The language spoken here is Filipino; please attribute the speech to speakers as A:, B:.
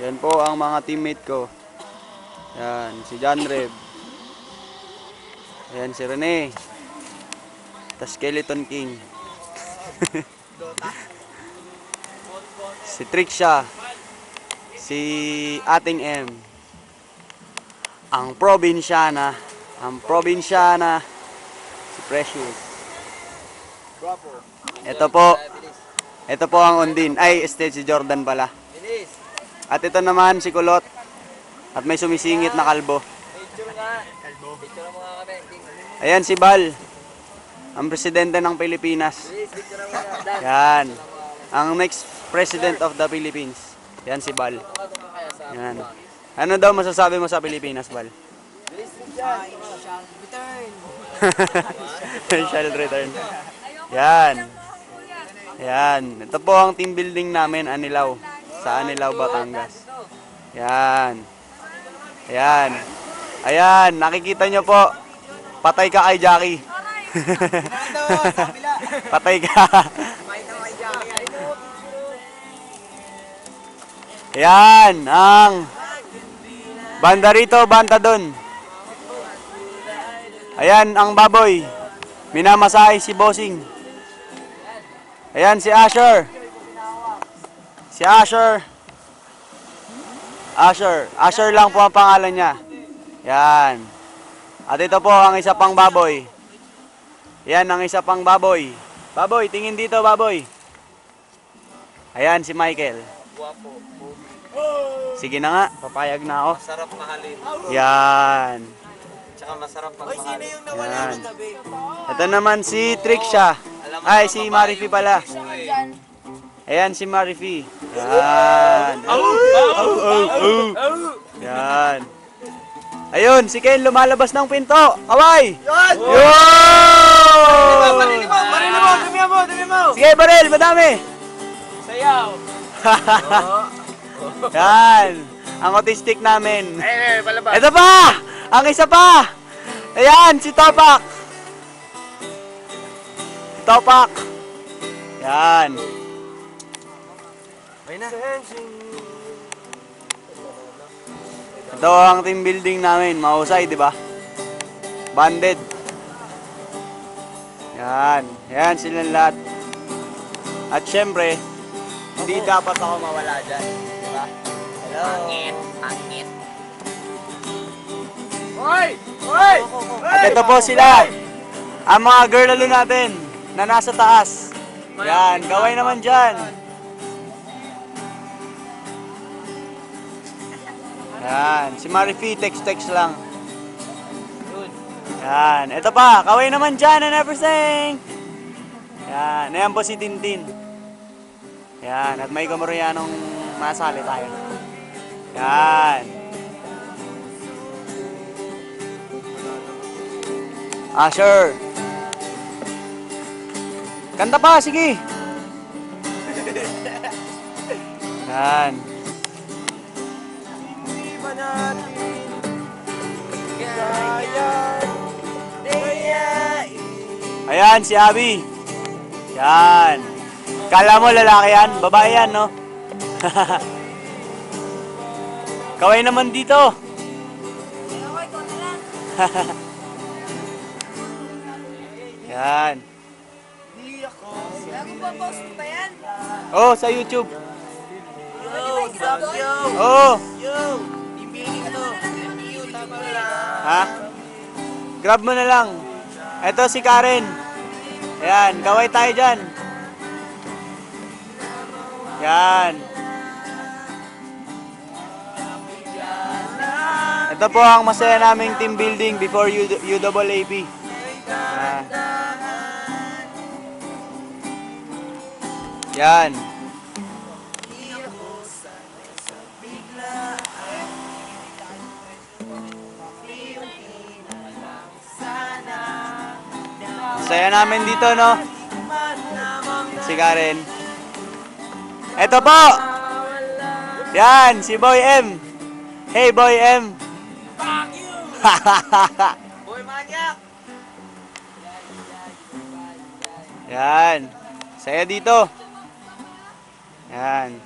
A: Yan po ang mga teammate ko. Yan, si John Reb. Ayan si Rene. The Skeleton King. Si Trixia. Si Ating M. Ang probinsyana. Ang probinsyana. Si Precious. Ito po. Ito po ang Undin. Ay, si Jordan pala. At ito naman si Kulot. At may sumisingit na kalbo. Ayan si Bal. Ang presidente ng Pilipinas. Yan. Ang next president of the Philippines. Yan si Bal. Yan. Ano daw masasabi mo sa Pilipinas, Bal? Initial return. Yan. Yan. Ito po ang team building namin, Anilaw. Sa Anilaw, Batangas. Yan. Ayan. Ayan. Nakikita nyo po. Patay ka kay Jackie. Patay ka. Ayan. Ang banda rito, banda dun. Ayan ang baboy. Minamasahe si Bossing. Ayan si Asher. Si Asher. Asher lang po ang pangalan niya. Yan. At ito po ang isa pang baboy. Yan ang isa pang baboy. Baboy, tingin dito, baboy. Ayan si Michael. Sige na nga, papayag na ako.
B: Masarap mahalin.
A: Yan.
B: Tsaka masarap pagmahalin.
A: Yan. Ito naman si Trixia. Ay, si Marifi pala. Ayan si Marifi. Yan. Yan. Ayun, si Ken lumalabas ng pinto. Kaway! Yun!
B: Dumi mo!
A: Sige, Barel, madami.
B: Sayaw!
A: Yan. Ang autistic namin.
B: Palabas.
A: Ito pa! Ang isa pa! Ayan, si Topak. Topak. Yan.
B: Ay na.
A: Ito ang team building namin. Mahusay, di ba? Banded. Yan. Yan silang lahat. At syempre, hindi dapat ako mawala dyan. Di ba? Hello.
B: Pangit.
A: At ito po sila. Ang mga girl lalo natin na nasa taas. Yan. Gaway naman dyan. Yan. Si Marifi, text lang. Yan. Ito pa. Kaway naman dyan and everything. Yan. Ayan po si Tintin. Yan. At may Kamorianong masali tayo. Yan. Asher. Kanta pa. Sige. Yan. Ayan, si Abby. Yan. Kala mo lalaki yan? Babae yan, no? Kaway naman dito. Yan. Oh, sa YouTube. Oh. Ha? Grab mo na lang. Ito si Karen. Ayan, kaway tayo dyan. Yan. Ito po ang masaya naming team building before UAAP. Yan. Saya namin dito, no? Si Karen. Ito po! Yan, si Boy M. Hey, Boy M.
B: Fuck you! Boy Manyak!
A: Yan. Saya dito. Yan.